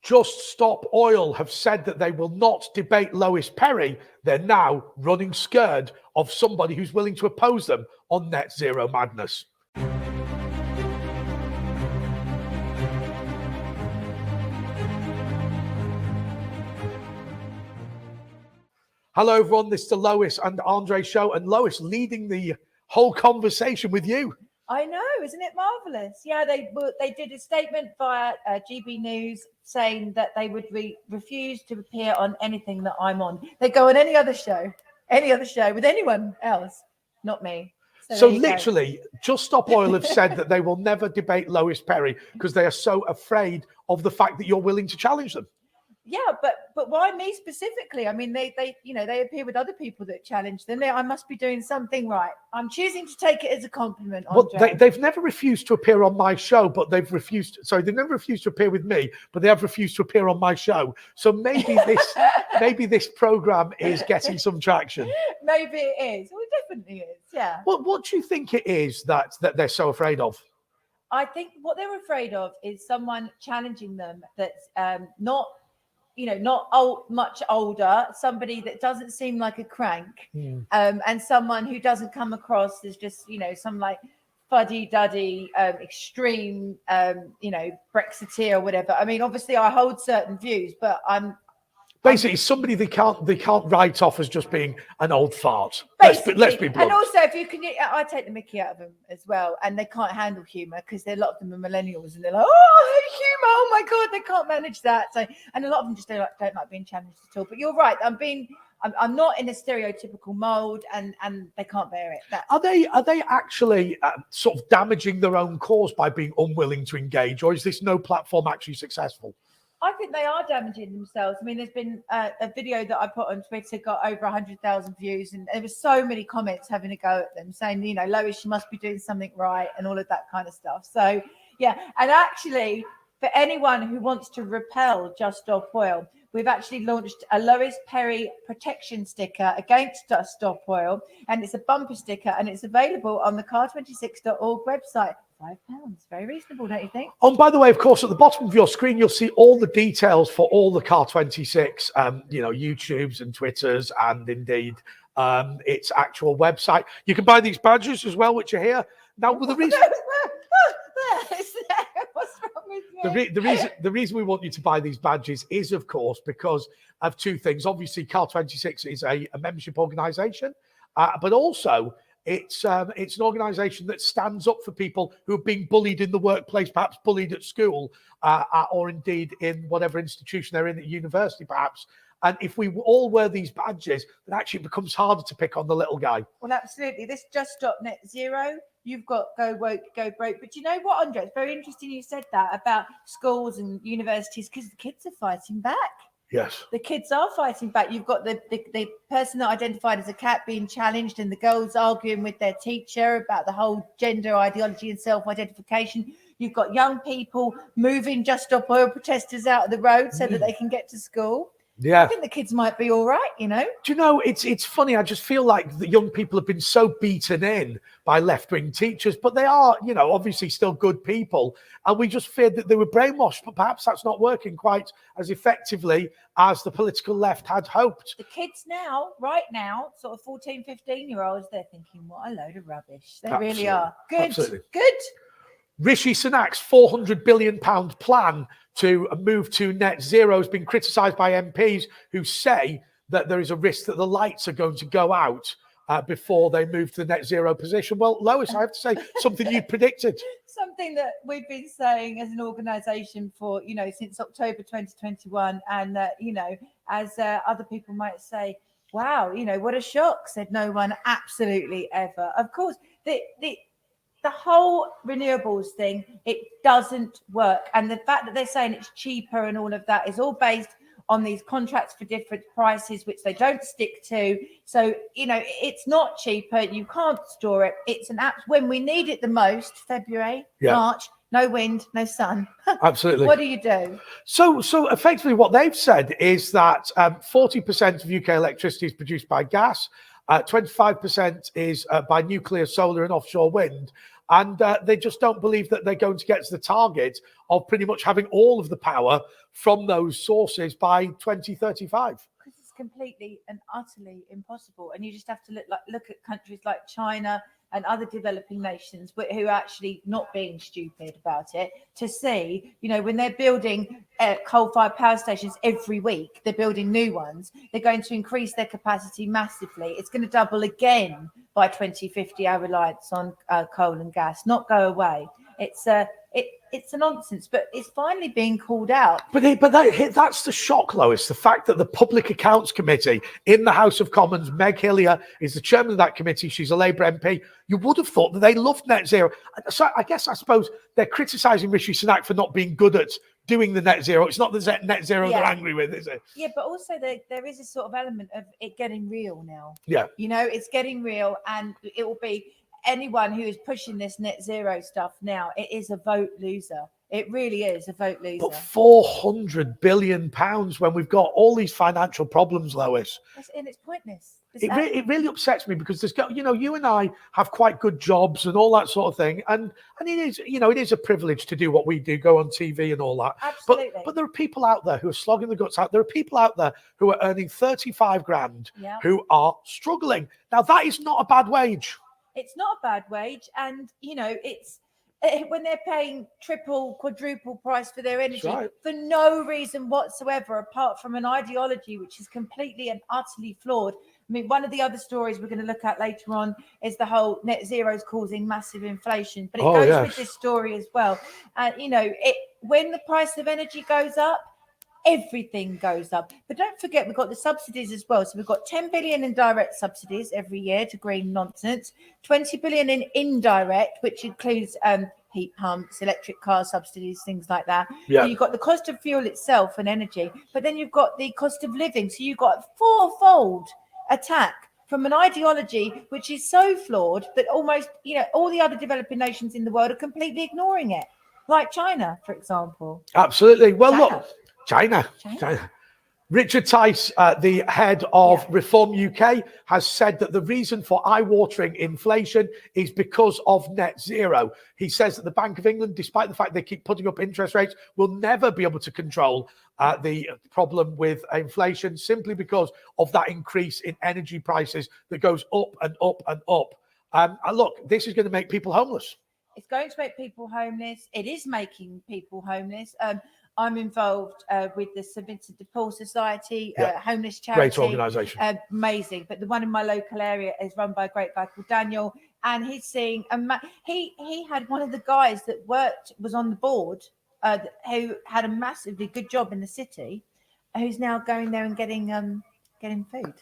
Just Stop Oil have said that they will not debate Lois Perry. They're now running scared of somebody who's willing to oppose them on net zero madness. Hello, everyone. This is the Lois and Andre show, and Lois leading the whole conversation with you. I know, isn't it marvellous? Yeah, they did a statement via GB News saying that they would refuse to appear on anything that I'm on. They go on any other show with anyone else, not me. So literally, Just Stop Oil have said that they will never debate Lois Perry because they are so afraid of the fact that you're willing to challenge them. Yeah, but why me specifically? I mean, they appear with other people that challenge them. I must be doing something right. I'm choosing to take it as a compliment. Andre. Well, they've never refused to appear on my show, but they've refused. Sorry, they've never refused to appear with me, but they have refused to appear on my show. So maybe this program is getting some traction. Maybe it is. Well, it definitely is. Yeah. Well, what do you think it is that they're so afraid of? I think what they're afraid of is someone challenging them that's not much older, somebody that doesn't seem like a crank, and someone who doesn't come across as just, some like fuddy-duddy, extreme, Brexiteer or whatever. I mean, obviously I hold certain views, but Basically, somebody they can't write off as just being an old fart. Let's be blunt. And also, I take the mickey out of them as well, and they can't handle humour because a lot of them are millennials, and they're like, "Oh, I hate humour! Oh my god, they can't manage that." So, and a lot of them just don't like being challenged at all. But you're right. I'm not in a stereotypical mould, and they can't bear it. Are they actually sort of damaging their own cause by being unwilling to engage, or is this no platform actually successful? I think they are damaging themselves. I mean, there's been a video that I put on Twitter, got over 100,000 views, and there were so many comments having a go at them, saying, Lois, you must be doing something right, and all of that kind of stuff. So, yeah. And actually, for anyone who wants to repel Just Stop Oil, we've actually launched a Lois Perry protection sticker against Just Stop Oil, and it's a bumper sticker, and it's available on the car26.org website. £5, very reasonable, don't you think? Oh, and by the way, of course, at the bottom of your screen, you'll see all the details for all the Car26, YouTubes and Twitters, and indeed its actual website. You can buy these badges as well, which are here. Now, with the reason... What's wrong with me? The reason we want you to buy these badges is, of course, because of two things. Obviously, Car26 is a membership organisation, but also it's an organisation that stands up for people who are being bullied in the workplace, perhaps bullied at school, or indeed in whatever institution they're in, at university, perhaps. And if we all wear these badges, it actually becomes harder to pick on the little guy. Well, absolutely. This Just Stop Net Zero. You've got Go Woke, Go Broke. But you know what, Andre? It's very interesting you said that about schools and universities, because the kids are fighting back. Yes. The kids are fighting back. You've got the person that identified as a cat being challenged, and the girls arguing with their teacher about the whole gender ideology and self-identification. You've got young people moving Just Stop Oil protesters out of the road so that they can get to school. Yeah. I think the kids might be all right, Do you know, it's funny. I just feel like the young people have been so beaten in by left-wing teachers, but they are, obviously still good people. And we just feared that they were brainwashed, but perhaps that's not working quite as effectively as the political left had hoped. The kids now, right now, sort of 14, 15-year-olds, they're thinking, what a load of rubbish. They really are. Good. Absolutely. Good. Rishi Sunak's £400 billion plan to move to net zero has been criticised by MPs who say that there is a risk that the lights are going to go out before they move to the net zero position. Well, Lois, I have to say, something you predicted. Something that we've been saying as an organisation for, since October 2021. And, as other people might say, wow, what a shock, said no one absolutely ever. Of course, the whole renewables thing, it doesn't work. And the fact that they're saying it's cheaper and all of that is all based on these contracts for different prices, which they don't stick to. So, it's not cheaper. You can't store it. It's an app when we need it the most, February, March, no wind, no sun. Absolutely. What do you do? So effectively what they've said is that 40% of UK electricity is produced by gas. 25% is by nuclear, solar and offshore wind. and they just don't believe that they're going to get to the target of pretty much having all of the power from those sources by 2035. Because it's completely and utterly impossible, and you just have to look at countries like China and other developing nations who are actually not being stupid about it, to see, when they're building coal-fired power stations every week, they're building new ones, they're going to increase their capacity massively. It's going to double again by 2050, our reliance on coal and gas, not go away. It's a nonsense, but it's finally being called out. But that's the shock, Lois. The fact that the Public Accounts Committee in the House of Commons, Meg Hillier is the chairman of that committee. She's a Labour MP. You would have thought that they loved net zero. So I suppose they're criticising Rishi Sunak for not being good at doing the net zero. It's not the net zero they're angry with, is it? Yeah, but also there is a sort of element of it getting real now. Yeah. It's getting real, and it will be anyone who is pushing this net zero stuff now, it is a vote loser. It really is a vote loser. But £400 billion when we've got all these financial problems, Lois. And it's pointless. It really upsets me because you and I have quite good jobs and all that sort of thing, and it is it is a privilege to do what we do, go on TV and all that. Absolutely. But there are people out there who are slogging the guts out. There are people out there who are earning 35 grand who are struggling. Now that is not a bad wage. It's not a bad wage, and it's when they're paying triple, quadruple price for their energy for no reason whatsoever, apart from an ideology which is completely and utterly flawed. I mean, one of the other stories we're going to look at later on is the whole net zero is causing massive inflation, but it goes with this story as well. When the price of energy goes up, everything goes up. But don't forget, we've got the subsidies as well. So we've got 10 billion in direct subsidies every year to green nonsense, 20 billion in indirect, which includes heat pumps, electric car subsidies, things like that. Yeah. So you've got the cost of fuel itself and energy, but then you've got the cost of living. So you've got a fourfold attack from an ideology which is so flawed that almost, all the other developing nations in the world are completely ignoring it, like China, for example. Absolutely. Well, look. China. Richard Tice, the head of Reform UK, has said that the reason for eye-watering inflation is because of net zero. He says that the Bank of England, despite the fact they keep putting up interest rates, will never be able to control the problem with inflation simply because of that increase in energy prices that goes up and up and up. Look, this is going to make people homeless. It's going to make people homeless. It is making people homeless. I'm involved with the St Vincent de Paul Society, homeless charity. Great organisation. Amazing. But the one in my local area is run by a great guy called Daniel. And he's seeing, he had one of the guys that was on the board, who had a massively good job in the city, who's now going there and getting food.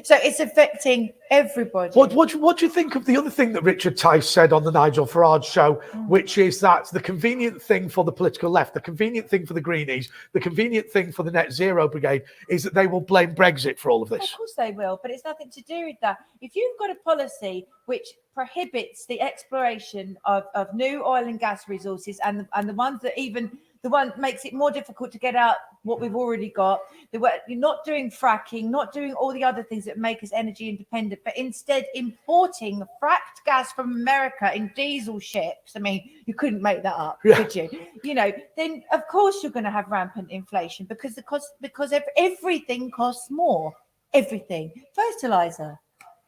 So it's affecting everybody. What do you think of the other thing that Richard Tice said on the Nigel Farage show, which is that the convenient thing for the political left, the convenient thing for the Greenies, the convenient thing for the Net Zero Brigade is that they will blame Brexit for all of this? Of course they will, but it's nothing to do with that. If you've got a policy which prohibits the exploration of new oil and gas resources and the ones that the one makes it more difficult to get out what we've already got. You're not doing fracking, not doing all the other things that make us energy independent, but instead importing fracked gas from America in diesel ships. I mean, you couldn't make that up, could you? Then of course you're going to have rampant inflation because everything costs more. Everything, fertilizer.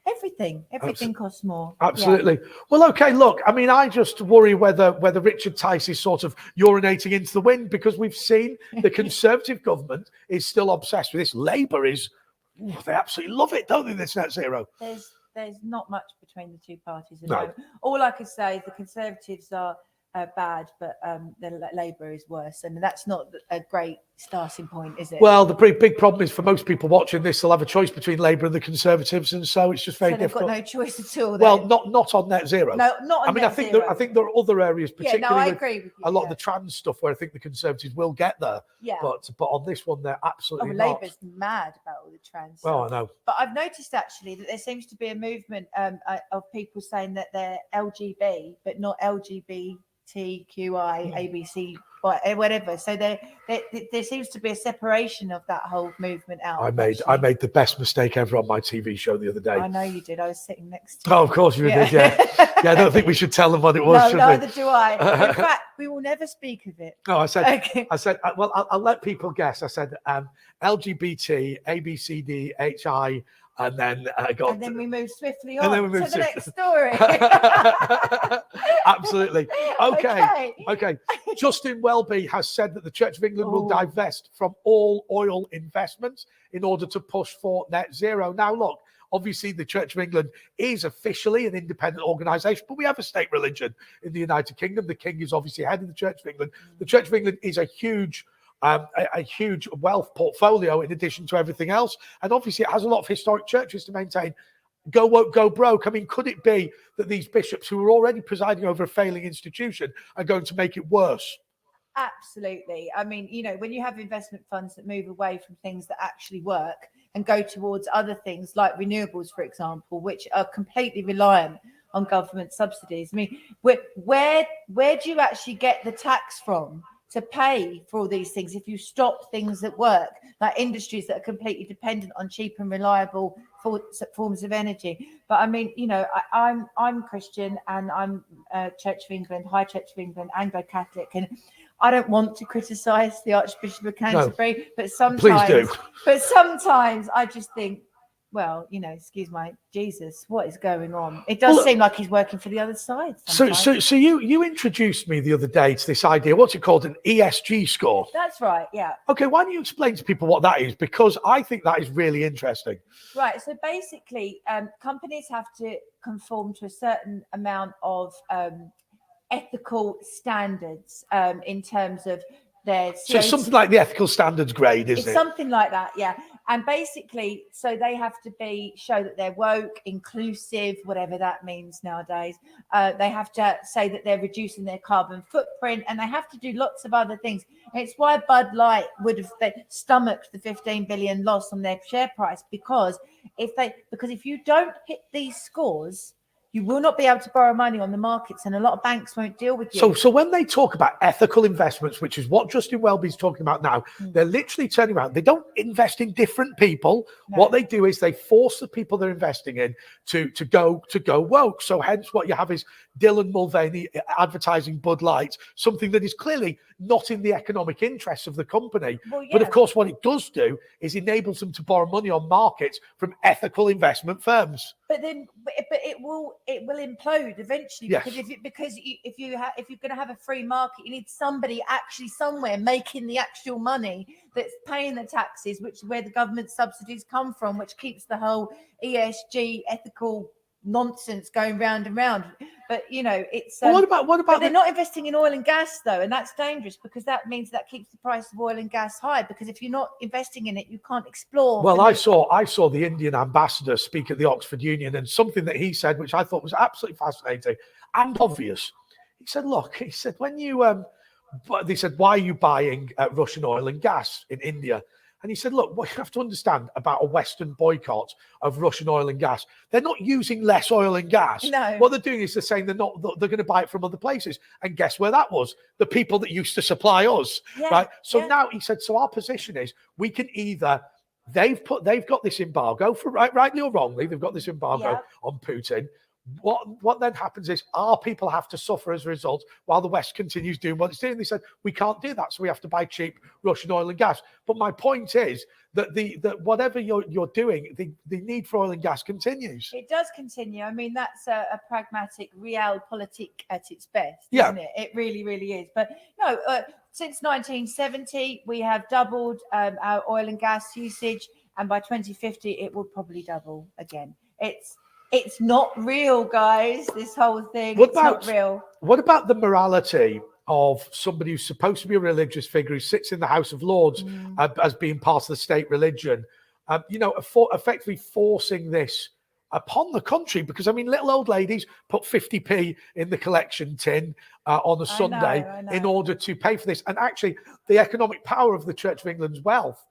Everything costs more. Absolutely. Yeah. Well, okay, look, I mean, I just worry whether Richard Tice is sort of urinating into the wind, because we've seen the Conservative government is still obsessed with this. Labour is, they absolutely love it, don't they, this net zero? There's not much between the two parties. No. All I could say is the Conservatives are bad, but the Labour is worse, and that's not a great starting point, is it? Well, the big problem is for most people watching this, they'll have a choice between Labour and the Conservatives, and so it's just very difficult. They've got no choice at all. Then. Well, not on net zero. No, not on net zero. I think there are other areas, particularly I agree with you, a lot of the trans stuff, where I think the Conservatives will get there. Yeah. But on this one, they're absolutely not. Labour's mad about all the trans stuff. I know. But I've noticed actually that there seems to be a movement of people saying that they're LGB, but not LGBTQI, ABC or whatever. So there seems to be a separation of that whole movement out. I made the best mistake ever on my TV show the other day. I know you did. I was sitting next to you. Oh, of course you did. Yeah. Yeah, I don't think we should tell them what it was. No, neither do I. In fact, we will never speak of it. No, I said, Okay. well, I'll let people guess. I said LGBT, ABCD, HI, and then and then we move swiftly on to the next story. Absolutely. Okay. Justin Welby has said that the Church of England will divest from all oil investments in order to push for net zero. Now, look, obviously the Church of England is officially an independent organisation, but we have a state religion in the United Kingdom. The King is obviously head of the Church of England. The Church of England is a huge wealth portfolio in addition to everything else. And obviously it has a lot of historic churches to maintain. Go woke, go broke. I mean, could it be that these bishops who are already presiding over a failing institution are going to make it worse? Absolutely. I mean, when you have investment funds that move away from things that actually work and go towards other things like renewables, for example, which are completely reliant on government subsidies. I mean, where do you actually get the tax from to pay for all these things if you stop things that work, like industries that are completely dependent on cheap and reliable forms of energy? But I mean, I'm Christian and I'm Church of England, High Church of England, Anglo-Catholic, and I don't want to criticise the Archbishop of Canterbury, but sometimes I just think, well, excuse my Jesus, what is going on? It does seem like he's working for the other side. So you introduced me the other day to this idea. What's it called? An ESG score. That's right. Yeah. Okay. Why don't you explain to people what that is? Because I think that is really interesting. Right. So basically, companies have to conform to a certain amount of ethical standards in terms of their. So it's something like the ethical standards grade, isn't it? It's something like that, yeah. And basically, so they have to show that they're woke, inclusive, whatever that means nowadays. They have to say that they're reducing their carbon footprint, and they have to do lots of other things. And it's why Bud Light would have stomached the 15 billion loss on their share price, because if you don't hit these scores, you will not be able to borrow money on the markets, and a lot of banks won't deal with you. So when they talk about ethical investments, which is what Justin Welby's talking about now, they're literally turning around. They don't invest in different people. No. What they do is they force the people they're investing in to go woke. So hence what you have is Dylan Mulvaney advertising Bud Light, something that is clearly not in the economic interests of the company. Well, yeah. But of course, what it does do is enables them to borrow money on markets from ethical investment firms. But it will implode eventually, yes. because if you're going to have a free market, you need somebody actually somewhere making the actual money that's paying the taxes, which is where the government subsidies come from, which keeps the whole ESG ethical nonsense going round and round. But it's what about but they're not investing in oil and gas though, and that's dangerous, because that means that keeps the price of oil and gas high, because if you're not investing in it, you can't explore. Well, I saw the Indian ambassador speak at the Oxford Union, and something that he said, which I thought was absolutely fascinating and obvious. He said, look, when you they said, why are you buying Russian oil and gas in India? And he said, look, what you have to understand about a Western boycott of Russian oil and gas, they're not using less oil and gas. No. What they're doing is they're saying they're going to buy it from other places. And guess where that was? The people that used to supply us. Yeah, right. So now he said, so our position is we can either, they've got this embargo for rightly or wrongly, they've got this embargo on Putin. What then happens is our people have to suffer as a result while the West continues doing what it's doing. They said, we can't do that, so we have to buy cheap Russian oil and gas. But my point is that whatever you're doing, the need for oil and gas continues. It does continue. I mean, that's a pragmatic realpolitik at its best, isn't it? It really, really is. But no, since 1970, we have doubled our oil and gas usage, and by 2050, it will probably double again. It's not real, guys. This whole thing, it's not real. What about the morality of somebody who's supposed to be a religious figure who sits in the House of Lords as being part of the state religion? Effectively forcing this upon the country, because I mean, little old ladies put 50p in the collection tin on a Sunday in order to pay for this, and actually, the economic power of the Church of England's wealth.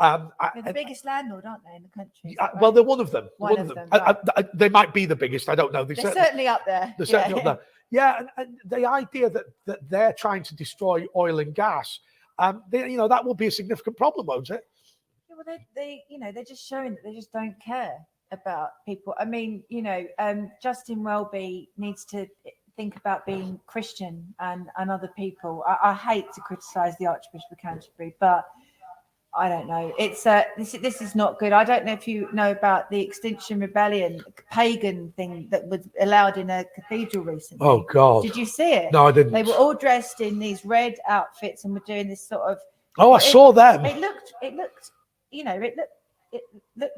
They're the biggest landlord, aren't they, in the country? Right? Well, they're one of them. One of them. Right. They might be the biggest. I don't know. They're certainly up there. They're certainly up there. Yeah, and the idea that they're trying to destroy oil and gas, that will be a significant problem, won't it? Yeah, well, they're just showing that they just don't care about people. I mean, Justin Welby needs to think about being Christian and other people. I hate to criticise the Archbishop of Canterbury, but I don't know. It's this is not good. I don't know if you know about the Extinction Rebellion pagan thing that was allowed in a cathedral recently. Oh God! Did you see it? No, I didn't. They were all dressed in these red outfits and were doing this sort of. Oh, I saw them. It looked, it looked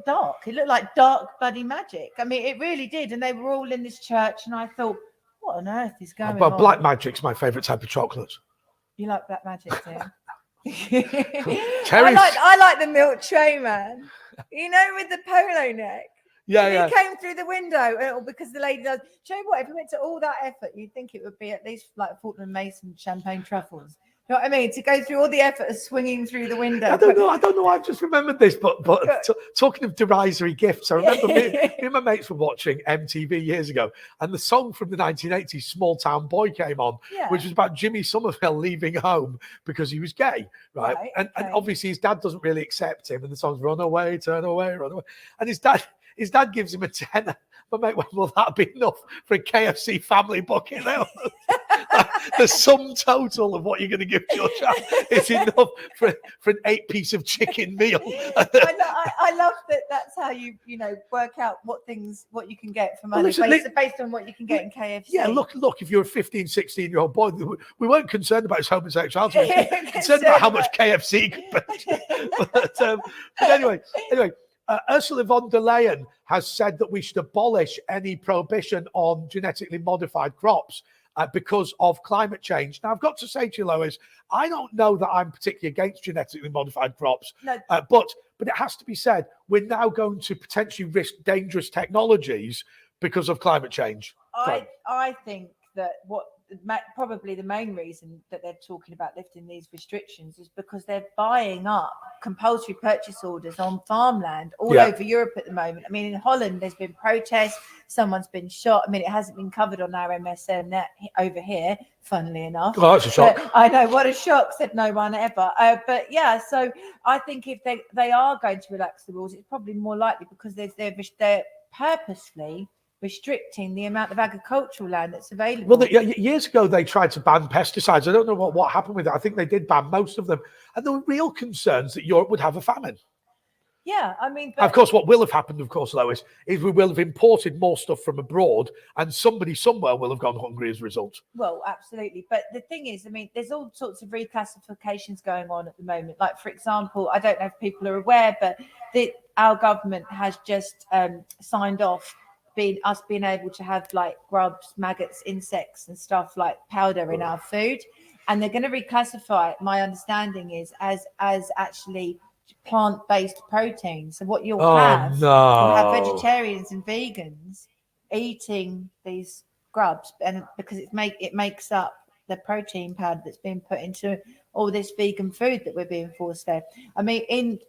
dark. It looked like dark bloody magic. I mean, it really did. And they were all in this church, and I thought, what on earth is going on? But black magic's my favourite type of chocolate. You like black magic too? I like the milk tray man, with the polo neck. Yeah. He came through the window because the lady does. Do you know what? If we went to all that effort, you'd think it would be at least like Fortnum Mason champagne truffles. You know what I mean? To go through all the effort of swinging through the window. I don't know. I've just remembered this, but talking of derisory gifts, I remember me and my mates were watching MTV years ago, and the song from the 1980s, "Small Town Boy," came on, which was about Jimmy Somerville leaving home because he was gay, right? And obviously his dad doesn't really accept him, and the song's "Run Away, Turn Away, Run Away," and his dad gives him a tenner. But mate, will that be enough for a KFC family bucket? The sum total of what you're going to give to your child is enough for an 8-piece of chicken meal. I love that. That's how you work out what you can get for money based on what you can get in KFC. Yeah, look. If you're a 15, 16-year-old boy, we weren't concerned about his homosexuality. We were concerned about how much KFC could pay. But anyway. Ursula von der Leyen has said that we should abolish any prohibition on genetically modified crops because of climate change. Now, I've got to say to you, Lois, I don't know that I'm particularly against genetically modified crops, but it has to be said, we're now going to potentially risk dangerous technologies because of climate change. I think that probably the main reason that they're talking about lifting these restrictions is because they're buying up compulsory purchase orders on farmland all over Europe at the moment. I mean, in Holland, there's been protests. Someone's been shot. I mean, it hasn't been covered on our MSN net over here, funnily enough. Oh, that's a shock. But I know, what a shock, said no one ever. But yeah, so I think if they are going to relax the rules, it's probably more likely because they're purposely restricting the amount of agricultural land that's available. Well, years ago, they tried to ban pesticides. I don't know what happened with it. I think they did ban most of them. And there were real concerns that Europe would have a famine. Yeah, I mean... Of course, what will have happened, of course, Lois, is we will have imported more stuff from abroad and somebody somewhere will have gone hungry as a result. Well, absolutely. But the thing is, I mean, there's all sorts of reclassifications going on at the moment. Like, for example, I don't know if people are aware, but our government has just signed off being able to have like grubs, maggots, insects and stuff like powder in our food, and they're going to reclassify it, my understanding is, as actually plant-based protein. So what you'll have vegetarians and vegans eating these grubs, and because it makes up the protein powder that's being put into all this vegan food that we're being forced fed. I mean,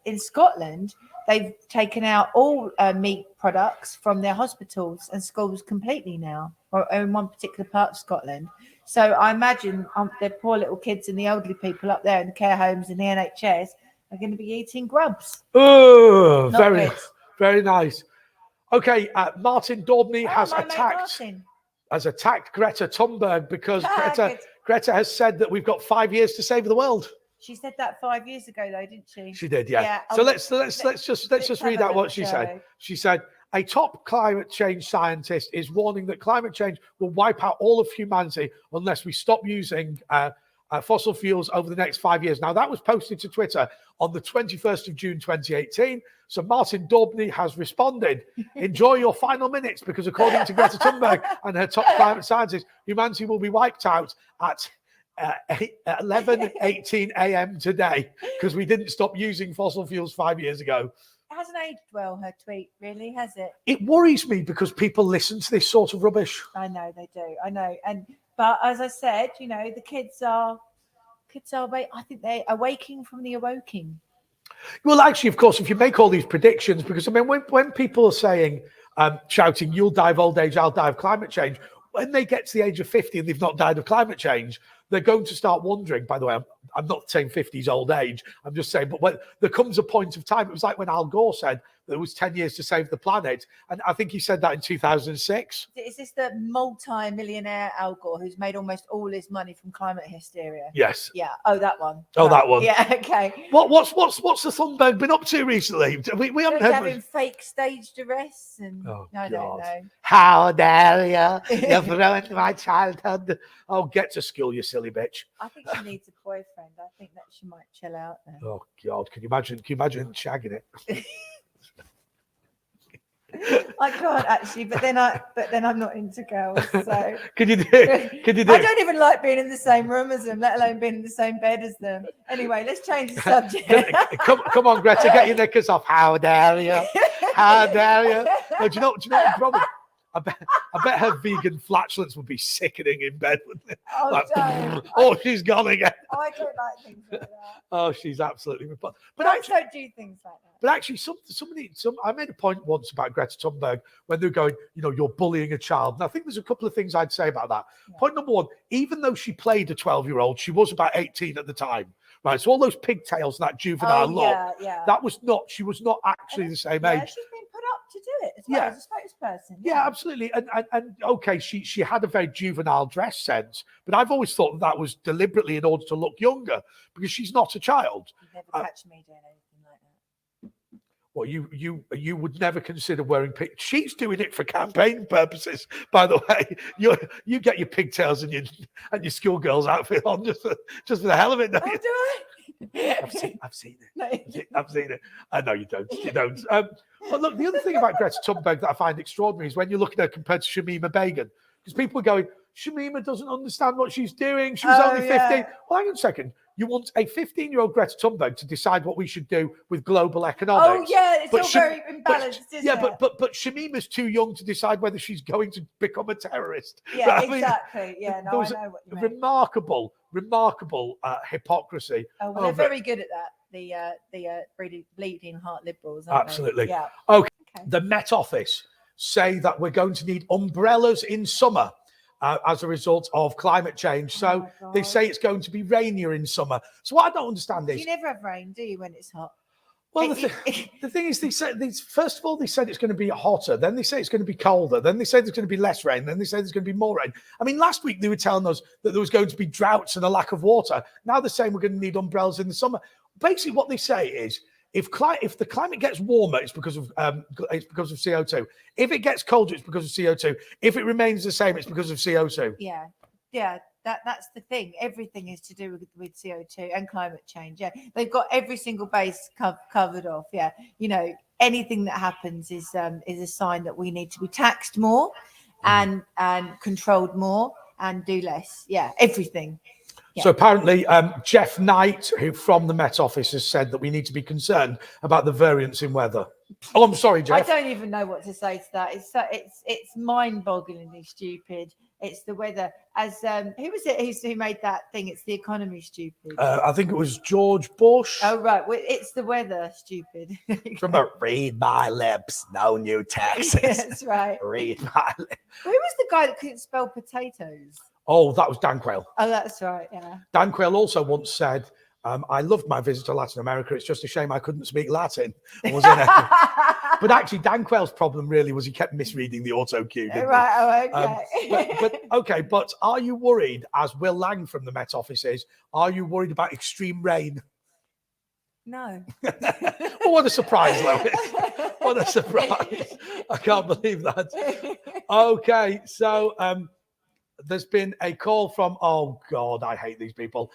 in Scotland, they've taken out all meat products from their hospitals and schools completely now, or in one particular part of Scotland. So I imagine the poor little kids and the elderly people up there in the care homes and the NHS are going to be eating grubs. Oh, very nice. Okay, Martin Daubney has attacked Greta Thunberg because Greta has said that we've got 5 years to save the world. She said that 5 years ago, though, didn't she? She did, yeah. So let's just read out what she said. She said, a top climate change scientist is warning that climate change will wipe out all of humanity unless we stop using fossil fuels over the next 5 years. Now, that was posted to Twitter on the 21st of June, 2018. So Martin Daubney has responded, enjoy your final minutes, because according to Greta Thunberg and her top climate scientists, humanity will be wiped out at 11:18 a.m. today because we didn't stop using fossil fuels 5 years ago. It hasn't aged well, her tweet, really, has it? It worries me because people listen to this sort of rubbish. I know they do. I know. But as I said, the kids are I think they're awaking from the awoking. Well, actually, of course, if you make all these predictions, because I mean, when people are saying, shouting, you'll die of old age, I'll die of climate change, when they get to the age of 50 and they've not died of climate change, they're going to start wondering. By the way, I'm not saying 50 is old age. I'm just saying, but when there comes a point of time, it was like when Al Gore said there was 10 years to save the planet. And I think he said that in 2006. Is this the multi-millionaire Al Gore who's made almost all his money from climate hysteria? Yes. Yeah. Oh, that one. Oh, Right. that one. Yeah. Okay. What's the Thunberg been up to recently? We haven't heard Having much. fake stage arrests and Oh, I don't God. know. How dare you? You've ruined my childhood. Oh, get to school, you silly bitch. I think she needs a boyfriend. I think that she might chill out there. Oh God, can you imagine shagging it? I can't actually, but then I'm not into girls. So Can you do it? I don't even like being in the same room as them, let alone being in the same bed as them. Anyway, let's change the subject. Come on, Greta, get your knickers off. How dare you? How dare you? No, do you know the problem? I bet her vegan flatulence would be sickening in bed, wouldn't it? Oh, Like, don't. oh, she's gone again. I don't like things like that. Oh, she's absolutely. But Girls actually, don't do things like that. But actually, I made a point once about Greta Thunberg when they're going, you're bullying a child. And I think there's a couple of things I'd say about that. Yeah. Point number one, even though she played a 12-year-old, she was about 18 at the time, right? So all those pigtails and that juvenile look, yeah. she was not actually the same age. She's been put up to do it as well as a spokesperson. Yeah, absolutely. And okay, she had a very juvenile dress sense, but I've always thought that was deliberately in order to look younger because she's not a child. You'd never catch me doing anything like that. Well, you would never consider wearing pig. She's doing it for campaign purposes, by the way. You get your pigtails and your schoolgirl's outfit on just for the hell of it. Oh, do I? I've seen it. No. I've seen it. I know you don't. You don't. But look, the other thing about Greta Thunberg that I find extraordinary is when you look at her compared to Shamima Begum, because people are going, Shamima doesn't understand what she's doing. She was only 15. Yeah. Well, hang on a second. You want a 15-year-old Greta Thunberg to decide what we should do with global economics. Oh, yeah, it's all very imbalanced, isn't it? But Shamima's too young to decide whether she's going to become a terrorist. Yeah, I mean, exactly. Yeah, no, I know what you mean. Remarkable hypocrisy. Oh, well, they're very good at that. The bleeding heart liberals, aren't Absolutely. They? Yeah. Okay. The Met Office say that we're going to need umbrellas in summer. As a result of climate change. So they say it's going to be rainier in summer. So what I don't understand is... You never have rain, do you, when it's hot? Well, the thing is, first of all, they said it's going to be hotter. Then they say it's going to be colder. Then they say there's going to be less rain. Then they say there's going to be more rain. I mean, last week they were telling us that there was going to be droughts and a lack of water. Now they're saying we're going to need umbrellas in the summer. Basically, what they say is, if the climate gets warmer, it's because of CO2. If it gets colder, it's because of CO2. If it remains the same, it's because of CO2. Yeah. That's the thing. Everything is to do with CO2 and climate change. Yeah, they've got every single base covered off. Yeah, anything that happens is a sign that we need to be taxed more and controlled more and do less. Yeah, everything. Yeah. So apparently, Jeff Knight, who from the Met Office, has said that we need to be concerned about the variance in weather. Oh, I'm sorry, Jeff. I don't even know what to say to that. It's mind-bogglingly stupid. It's the weather. As who was it who made that thing? It's the economy, stupid. I think it was George Bush. Oh right, well, it's the weather, stupid. Remember, read my lips, no new taxes. That's right. Read my lips. Who was the guy that couldn't spell potatoes? Oh, that was Dan Quayle. Oh, that's right. Yeah. Dan Quayle also once said, I loved my visit to Latin America. It's just a shame I couldn't speak Latin. But actually, Dan Quayle's problem really was he kept misreading the auto cue. Right. Oh, okay. But are you worried, as Will Lang from the Met Office is, are you worried about extreme rain? No. Well, what a surprise, Lois. What a surprise. I can't believe that. Okay, so there's been a call from, oh God, I hate these people.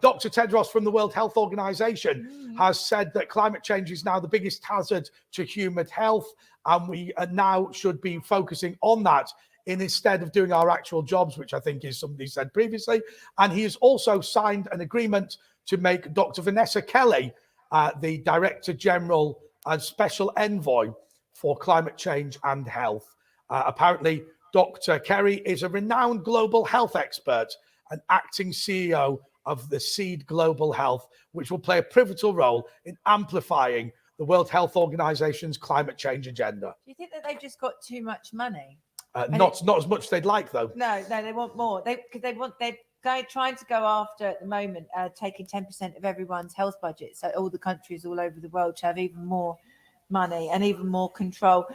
Dr. Tedros from the World Health Organization has said that climate change is now the biggest hazard to human health, and we now should be focusing on that instead of doing our actual jobs, which I think is somebody said previously. And he has also signed an agreement to make Dr. Vanessa Kelly the Director General and Special Envoy for Climate Change and Health. Apparently, Dr. Kerry is a renowned global health expert and acting CEO of the Seed Global Health, which will play a pivotal role in amplifying the World Health Organization's climate change agenda. Do you think that they've just got too much money? Not as much as they'd like, though. No, they want more. They're trying to go after at the moment, taking 10% of everyone's health budget. So all the countries all over the world to have even more money and even more control.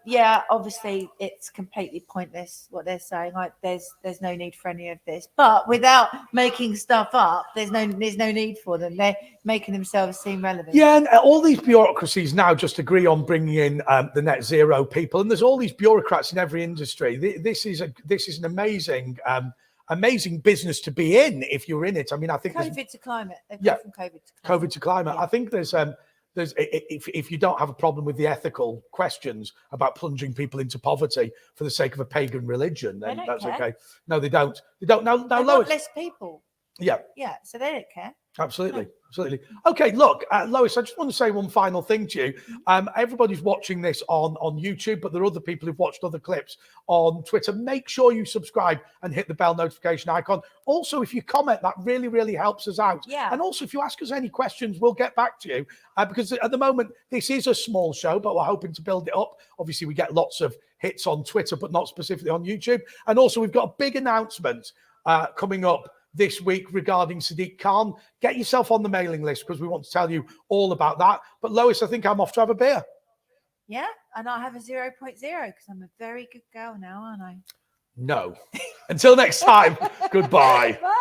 Yeah, obviously it's completely pointless what they're saying. Like there's no need for any of this. But without making stuff up, there's no need for them. They're making themselves seem relevant. Yeah, and all these bureaucracies now just agree on bringing in the net zero people, and there's all these bureaucrats in every industry. This is an amazing business to be in if you're in it. I mean, I think COVID to climate. Yeah, from COVID to climate. Yeah. I think there's if you don't have a problem with the ethical questions about plunging people into poverty for the sake of a pagan religion, then that's care. Okay. No, they don't. They don't. No, they Lois. want less people. Yeah. Yeah. So they don't care. Absolutely. Absolutely. Okay, look, Lois, I just want to say one final thing to you. Everybody's watching this on YouTube, but there are other people who've watched other clips on Twitter. Make sure you subscribe and hit the bell notification icon. Also, if you comment, that really, really helps us out. Yeah. And also, if you ask us any questions, we'll get back to you. Because at the moment, this is a small show, but we're hoping to build it up. Obviously, we get lots of hits on Twitter, but not specifically on YouTube. And also, we've got a big announcement coming up this week regarding Sadiq Khan. Get yourself on the mailing list because we want to tell you all about that. But Lois, I think I'm off to have a beer. Yeah, and I have a 0.0 because I'm a very good girl now, aren't I? No. Until next time, goodbye. Bye.